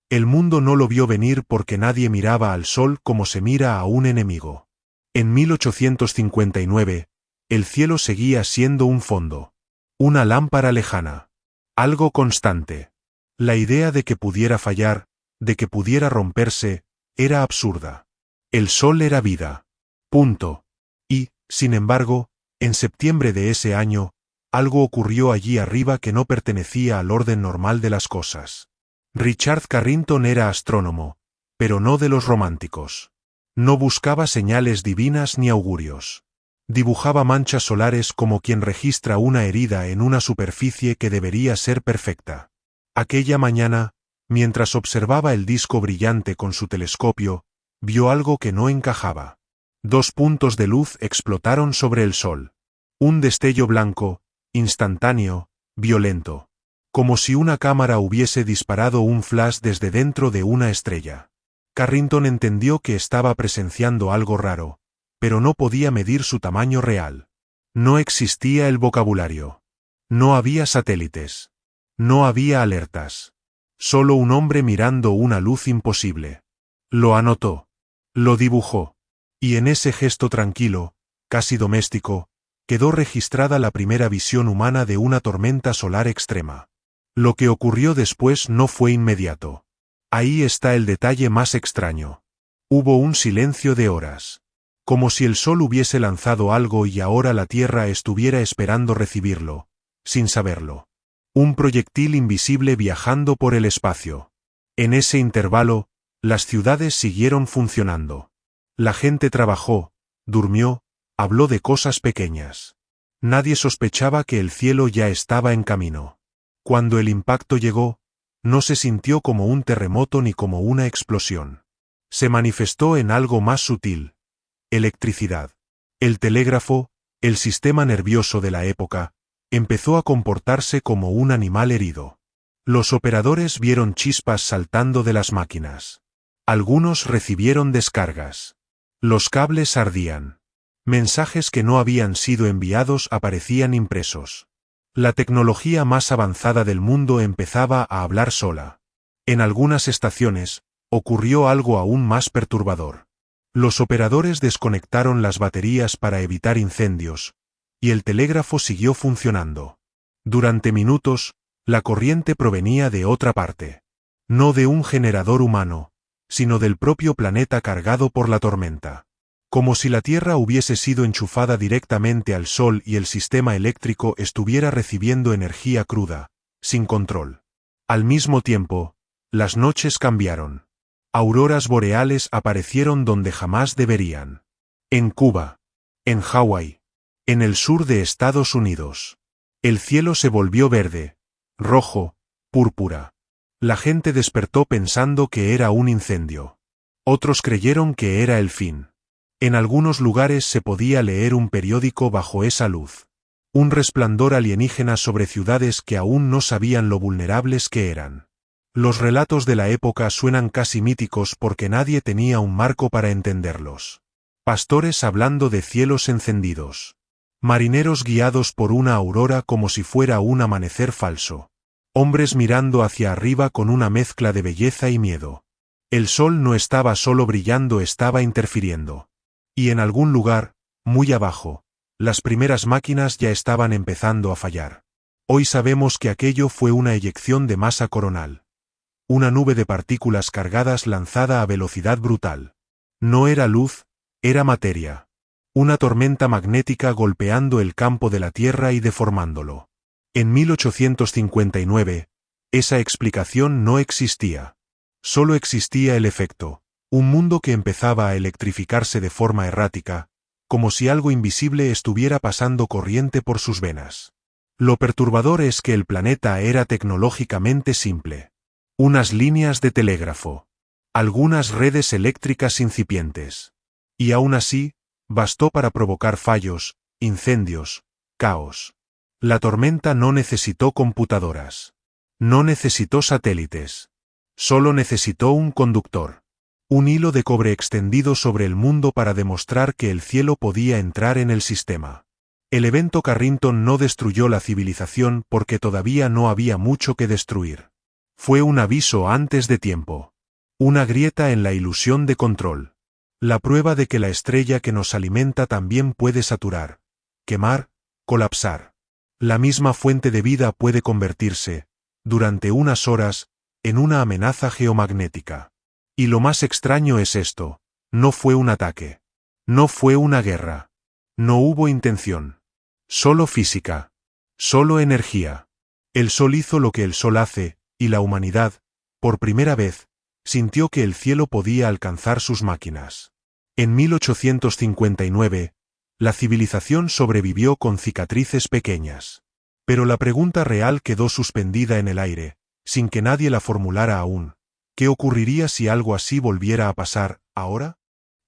El mundo no lo vio venir porque nadie miraba al sol como se mira a un enemigo. En 1859, el cielo seguía siendo un fondo. Una lámpara lejana. Algo constante. La idea de que pudiera fallar, de que pudiera romperse, era absurda. El sol era vida. Punto. Y, sin embargo, en septiembre de ese año, algo ocurrió allí arriba que no pertenecía al orden normal de las cosas. Richard Carrington era astrónomo, pero no de los románticos. No buscaba señales divinas ni augurios. Dibujaba manchas solares como quien registra una herida en una superficie que debería ser perfecta. Aquella mañana, mientras observaba el disco brillante con su telescopio, vio algo que no encajaba. 2 puntos de luz explotaron sobre el sol. Un destello blanco, instantáneo, violento. Como si una cámara hubiese disparado un flash desde dentro de una estrella. Carrington entendió que estaba presenciando algo raro, pero no podía medir su tamaño real. No existía el vocabulario. No había satélites. No había alertas. Solo un hombre mirando una luz imposible. Lo anotó. Lo dibujó. Y en ese gesto tranquilo, casi doméstico, quedó registrada la primera visión humana de una tormenta solar extrema. Lo que ocurrió después no fue inmediato. Ahí está el detalle más extraño. Hubo un silencio de horas. Como si el sol hubiese lanzado algo y ahora la Tierra estuviera esperando recibirlo, sin saberlo. Un proyectil invisible viajando por el espacio. En ese intervalo, las ciudades siguieron funcionando. La gente trabajó, durmió, habló de cosas pequeñas. Nadie sospechaba que el cielo ya estaba en camino. Cuando el impacto llegó, no se sintió como un terremoto ni como una explosión. Se manifestó en algo más sutil. Electricidad. El telégrafo, el sistema nervioso de la época, empezó a comportarse como un animal herido. Los operadores vieron chispas saltando de las máquinas. Algunos recibieron descargas. Los cables ardían. Mensajes que no habían sido enviados aparecían impresos. La tecnología más avanzada del mundo empezaba a hablar sola. En algunas estaciones, ocurrió algo aún más perturbador. Los operadores desconectaron las baterías para evitar incendios, y el telégrafo siguió funcionando. Durante minutos, la corriente provenía de otra parte. No de un generador humano, sino del propio planeta cargado por la tormenta. Como si la Tierra hubiese sido enchufada directamente al Sol y el sistema eléctrico estuviera recibiendo energía cruda, sin control. Al mismo tiempo, las noches cambiaron. Auroras boreales aparecieron donde jamás deberían. En Cuba. En Hawái. En el sur de Estados Unidos. El cielo se volvió verde, rojo, púrpura. La gente despertó pensando que era un incendio. Otros creyeron que era el fin. En algunos lugares se podía leer un periódico bajo esa luz. Un resplandor alienígena sobre ciudades que aún no sabían lo vulnerables que eran. Los relatos de la época suenan casi míticos porque nadie tenía un marco para entenderlos. Pastores hablando de cielos encendidos. Marineros guiados por una aurora como si fuera un amanecer falso. Hombres mirando hacia arriba con una mezcla de belleza y miedo. El sol no estaba solo brillando, estaba interfiriendo. Y en algún lugar, muy abajo, las primeras máquinas ya estaban empezando a fallar. Hoy sabemos que aquello fue una eyección de masa coronal. Una nube de partículas cargadas lanzada a velocidad brutal. No era luz, era materia. Una tormenta magnética golpeando el campo de la Tierra y deformándolo. En 1859, esa explicación no existía. Solo existía el efecto. Un mundo que empezaba a electrificarse de forma errática, como si algo invisible estuviera pasando corriente por sus venas. Lo perturbador es que el planeta era tecnológicamente simple. Unas líneas de telégrafo. Algunas redes eléctricas incipientes. Y aún así, bastó para provocar fallos, incendios, caos. La tormenta no necesitó computadoras. No necesitó satélites. Solo necesitó un conductor. Un hilo de cobre extendido sobre el mundo para demostrar que el cielo podía entrar en el sistema. El evento Carrington no destruyó la civilización porque todavía no había mucho que destruir. Fue un aviso antes de tiempo. Una grieta en la ilusión de control. La prueba de que la estrella que nos alimenta también puede saturar, quemar, colapsar. La misma fuente de vida puede convertirse, durante unas horas, en una amenaza geomagnética. Y lo más extraño es esto: no fue un ataque. No fue una guerra. No hubo intención. Solo física. Solo energía. El Sol hizo lo que el Sol hace, y la humanidad, por primera vez, sintió que el cielo podía alcanzar sus máquinas. En 1859, la civilización sobrevivió con cicatrices pequeñas. Pero la pregunta real quedó suspendida en el aire, sin que nadie la formulara aún. ¿Qué ocurriría si algo así volviera a pasar, ahora?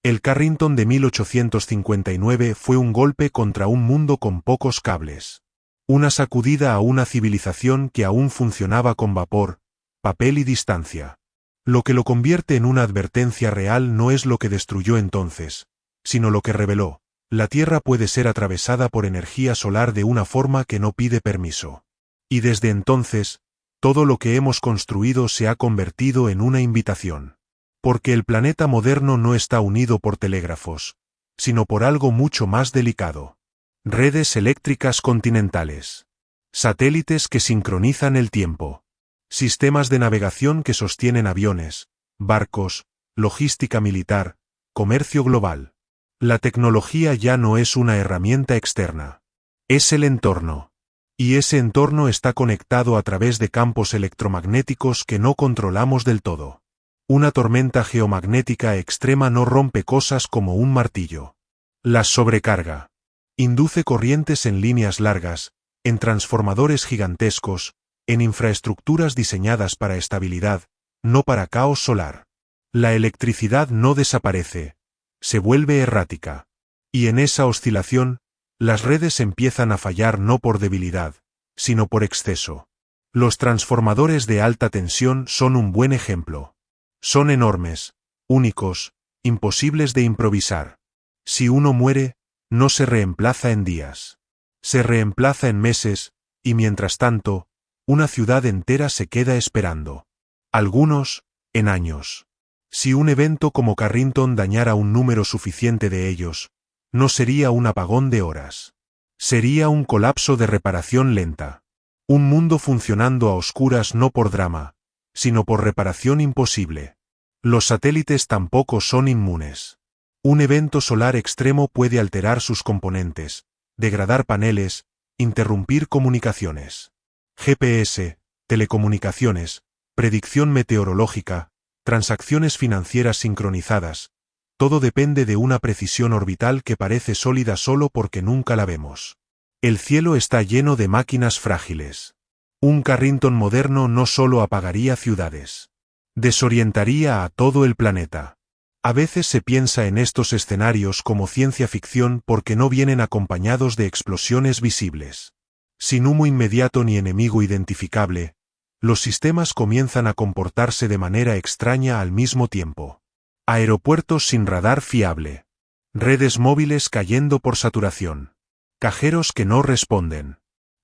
El Carrington de 1859 fue un golpe contra un mundo con pocos cables. Una sacudida a una civilización que aún funcionaba con vapor, papel y distancia. Lo que lo convierte en una advertencia real no es lo que destruyó entonces, sino lo que reveló: la Tierra puede ser atravesada por energía solar de una forma que no pide permiso. Y desde entonces, todo lo que hemos construido se ha convertido en una invitación. Porque el planeta moderno no está unido por telégrafos, sino por algo mucho más delicado. Redes eléctricas continentales. Satélites que sincronizan el tiempo. Sistemas de navegación que sostienen aviones, barcos, logística militar, comercio global. La tecnología ya no es una herramienta externa. Es el entorno. Y ese entorno está conectado a través de campos electromagnéticos que no controlamos del todo. Una tormenta geomagnética extrema no rompe cosas como un martillo. Las sobrecarga. Induce corrientes en líneas largas, en transformadores gigantescos, en infraestructuras diseñadas para estabilidad, no para caos solar. La electricidad no desaparece, se vuelve errática. Y en esa oscilación, las redes empiezan a fallar no por debilidad, sino por exceso. Los transformadores de alta tensión son un buen ejemplo. Son enormes, únicos, imposibles de improvisar. Si uno muere, no se reemplaza en días. Se reemplaza en meses, y mientras tanto, una ciudad entera se queda esperando. Algunos, en años. Si un evento como Carrington dañara un número suficiente de ellos, no sería un apagón de horas. Sería un colapso de reparación lenta. Un mundo funcionando a oscuras no por drama, sino por reparación imposible. Los satélites tampoco son inmunes. Un evento solar extremo puede alterar sus componentes, degradar paneles, interrumpir comunicaciones. GPS, telecomunicaciones, predicción meteorológica, transacciones financieras sincronizadas, todo depende de una precisión orbital que parece sólida solo porque nunca la vemos. El cielo está lleno de máquinas frágiles. Un Carrington moderno no solo apagaría ciudades. Desorientaría a todo el planeta. A veces se piensa en estos escenarios como ciencia ficción porque no vienen acompañados de explosiones visibles. Sin humo inmediato ni enemigo identificable, los sistemas comienzan a comportarse de manera extraña al mismo tiempo. Aeropuertos sin radar fiable. Redes móviles cayendo por saturación. Cajeros que no responden.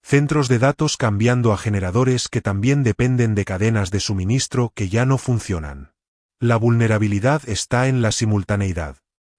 Centros de datos cambiando a generadores que también dependen de cadenas de suministro que ya no funcionan. La vulnerabilidad está en la simultaneidad.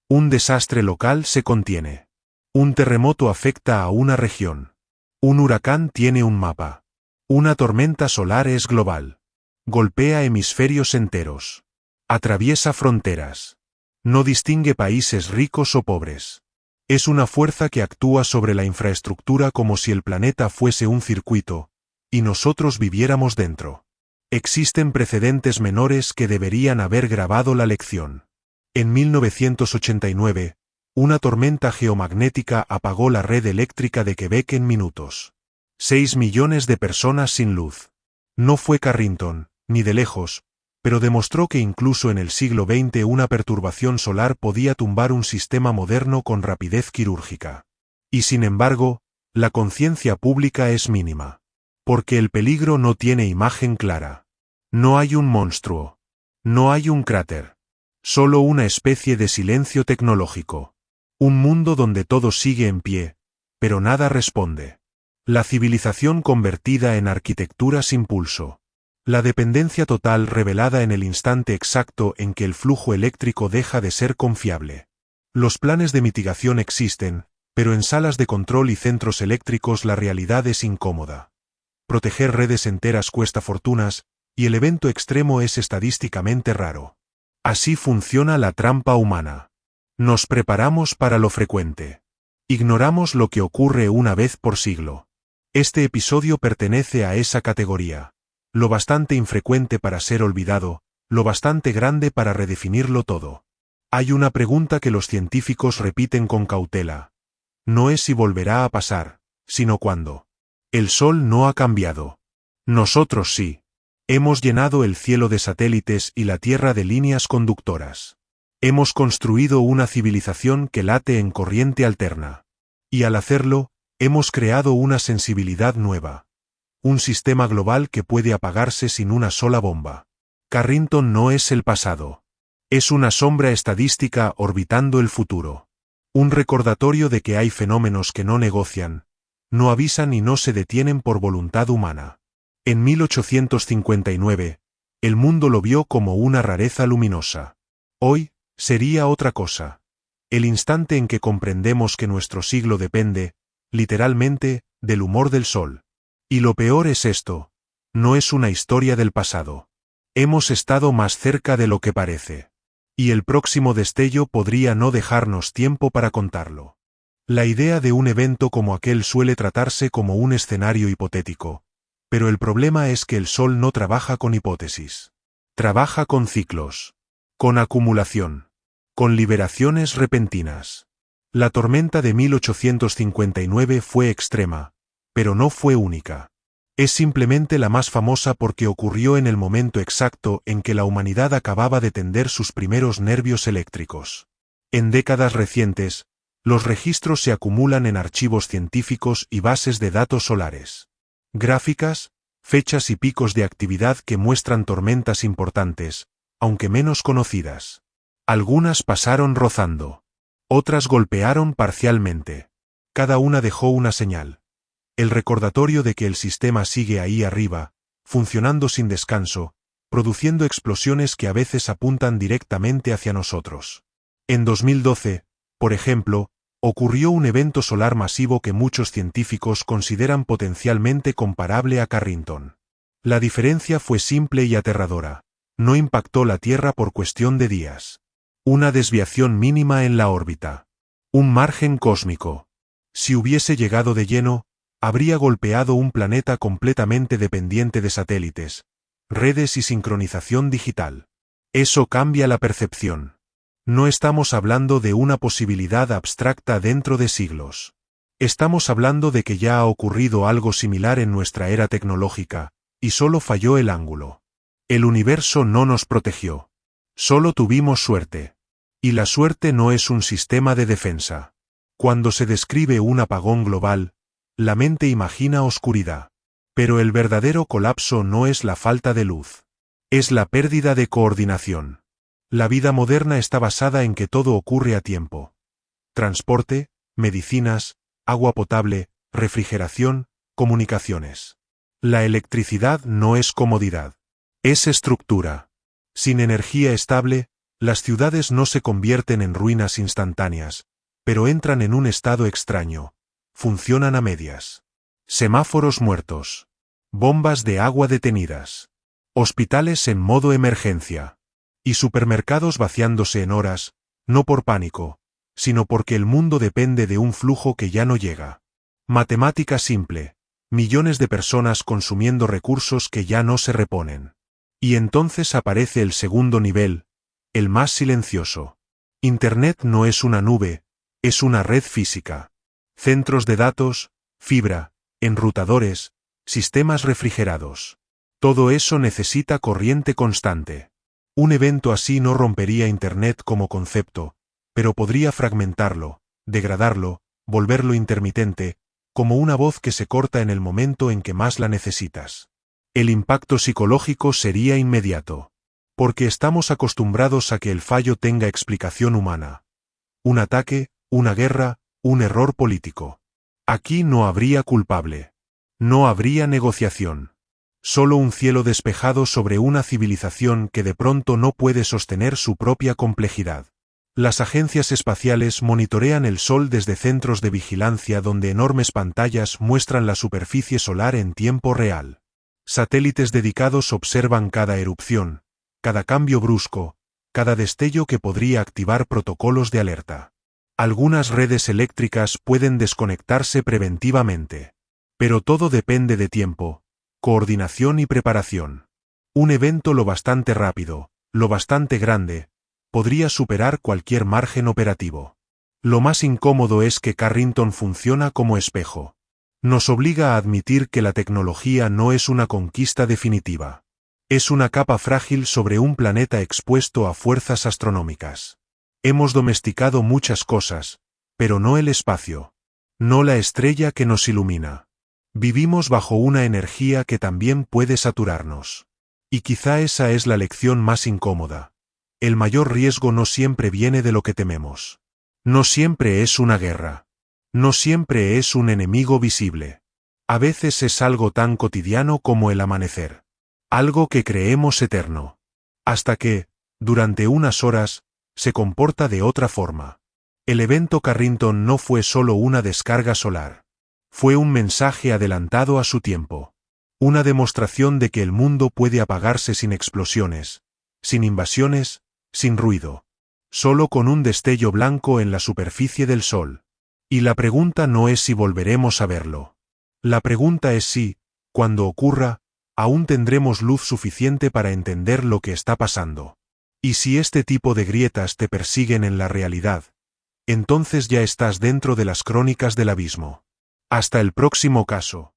Un desastre local se contiene. Un terremoto afecta a una región. Un huracán tiene un mapa. Una tormenta solar es global. Golpea hemisferios enteros. Atraviesa fronteras. No distingue países ricos o pobres. Es una fuerza que actúa sobre la infraestructura como si el planeta fuese un circuito, y nosotros viviéramos dentro. Existen precedentes menores que deberían haber grabado la lección. En 1989, una tormenta geomagnética apagó la red eléctrica de Quebec en minutos. 6 millones de personas sin luz. No fue Carrington, ni de lejos, pero demostró que incluso en el siglo XX una perturbación solar podía tumbar un sistema moderno con rapidez quirúrgica. Y sin embargo, la conciencia pública es mínima. Porque el peligro no tiene imagen clara. No hay un monstruo. No hay un cráter. Solo una especie de silencio tecnológico. Un mundo donde todo sigue en pie, pero nada responde. La civilización convertida en arquitectura sin pulso. La dependencia total revelada en el instante exacto en que el flujo eléctrico deja de ser confiable. Los planes de mitigación existen, pero en salas de control y centros eléctricos la realidad es incómoda. Proteger redes enteras cuesta fortunas, y el evento extremo es estadísticamente raro. Así funciona la trampa humana. Nos preparamos para lo frecuente. Ignoramos lo que ocurre una vez por siglo. Este episodio pertenece a esa categoría. Lo bastante infrecuente para ser olvidado, lo bastante grande para redefinirlo todo. Hay una pregunta que los científicos repiten con cautela. No es si volverá a pasar, sino cuándo. El Sol no ha cambiado. Nosotros sí. Hemos llenado el cielo de satélites y la Tierra de líneas conductoras. Hemos construido una civilización que late en corriente alterna. Y al hacerlo, hemos creado una sensibilidad nueva. Un sistema global que puede apagarse sin una sola bomba. Carrington no es el pasado. Es una sombra estadística orbitando el futuro. Un recordatorio de que hay fenómenos que no negocian, no avisan y no se detienen por voluntad humana. En 1859, el mundo lo vio como una rareza luminosa. Hoy, sería otra cosa. El instante en que comprendemos que nuestro siglo depende, literalmente, del humor del Sol. Y lo peor es esto. No es una historia del pasado. Hemos estado más cerca de lo que parece. Y el próximo destello podría no dejarnos tiempo para contarlo. La idea de un evento como aquel suele tratarse como un escenario hipotético. Pero el problema es que el Sol no trabaja con hipótesis. Trabaja con ciclos. Con acumulación. Con liberaciones repentinas. La tormenta de 1859 fue extrema, pero no fue única. Es simplemente la más famosa porque ocurrió en el momento exacto en que la humanidad acababa de tender sus primeros nervios eléctricos. En décadas recientes, los registros se acumulan en archivos científicos y bases de datos solares. Gráficas, fechas y picos de actividad que muestran tormentas importantes, aunque menos conocidas. Algunas pasaron rozando. Otras golpearon parcialmente. Cada una dejó una señal. El recordatorio de que el sistema sigue ahí arriba, funcionando sin descanso, produciendo explosiones que a veces apuntan directamente hacia nosotros. En 2012, por ejemplo, ocurrió un evento solar masivo que muchos científicos consideran potencialmente comparable a Carrington. La diferencia fue simple y aterradora. No impactó la Tierra por cuestión de días. Una desviación mínima en la órbita. Un margen cósmico. Si hubiese llegado de lleno, habría golpeado un planeta completamente dependiente de satélites, redes y sincronización digital. Eso cambia la percepción. No estamos hablando de una posibilidad abstracta dentro de siglos. Estamos hablando de que ya ha ocurrido algo similar en nuestra era tecnológica, y solo falló el ángulo. El universo no nos protegió. Solo tuvimos suerte. Y la suerte no es un sistema de defensa. Cuando se describe un apagón global, la mente imagina oscuridad. Pero el verdadero colapso no es la falta de luz. Es la pérdida de coordinación. La vida moderna está basada en que todo ocurre a tiempo. Transporte, medicinas, agua potable, refrigeración, comunicaciones. La electricidad no es comodidad. Es estructura. Sin energía estable, las ciudades no se convierten en ruinas instantáneas, pero entran en un estado extraño. Funcionan a medias. Semáforos muertos. Bombas de agua detenidas. Hospitales en modo emergencia. Y supermercados vaciándose en horas, no por pánico, sino porque el mundo depende de un flujo que ya no llega. Matemática simple. Millones de personas consumiendo recursos que ya no se reponen. Y entonces aparece el segundo nivel, el más silencioso. Internet no es una nube, es una red física. Centros de datos, fibra, enrutadores, sistemas refrigerados. Todo eso necesita corriente constante. Un evento así no rompería Internet como concepto, pero podría fragmentarlo, degradarlo, volverlo intermitente, como una voz que se corta en el momento en que más la necesitas. El impacto psicológico sería inmediato. Porque estamos acostumbrados a que el fallo tenga explicación humana. Un ataque, una guerra, un error político. Aquí no habría culpable. No habría negociación. Solo un cielo despejado sobre una civilización que de pronto no puede sostener su propia complejidad. Las agencias espaciales monitorean el Sol desde centros de vigilancia donde enormes pantallas muestran la superficie solar en tiempo real. Satélites dedicados observan cada erupción, cada cambio brusco, cada destello que podría activar protocolos de alerta. Algunas redes eléctricas pueden desconectarse preventivamente. Pero todo depende de tiempo, coordinación y preparación. Un evento lo bastante rápido, lo bastante grande, podría superar cualquier margen operativo. Lo más incómodo es que Carrington funciona como espejo. Nos obliga a admitir que la tecnología no es una conquista definitiva. Es una capa frágil sobre un planeta expuesto a fuerzas astronómicas. Hemos domesticado muchas cosas, pero no el espacio. No la estrella que nos ilumina. Vivimos bajo una energía que también puede saturarnos. Y quizá esa es la lección más incómoda. El mayor riesgo no siempre viene de lo que tememos. No siempre es una guerra. No siempre es un enemigo visible. A veces es algo tan cotidiano como el amanecer. Algo que creemos eterno. Hasta que, durante unas horas, se comporta de otra forma. El evento Carrington no fue solo una descarga solar. Fue un mensaje adelantado a su tiempo. Una demostración de que el mundo puede apagarse sin explosiones, sin invasiones, sin ruido. Solo con un destello blanco en la superficie del Sol. Y la pregunta no es si volveremos a verlo. La pregunta es si, cuando ocurra, aún tendremos luz suficiente para entender lo que está pasando. Y si este tipo de grietas te persiguen en la realidad, entonces ya estás dentro de las crónicas del abismo. Hasta el próximo caso.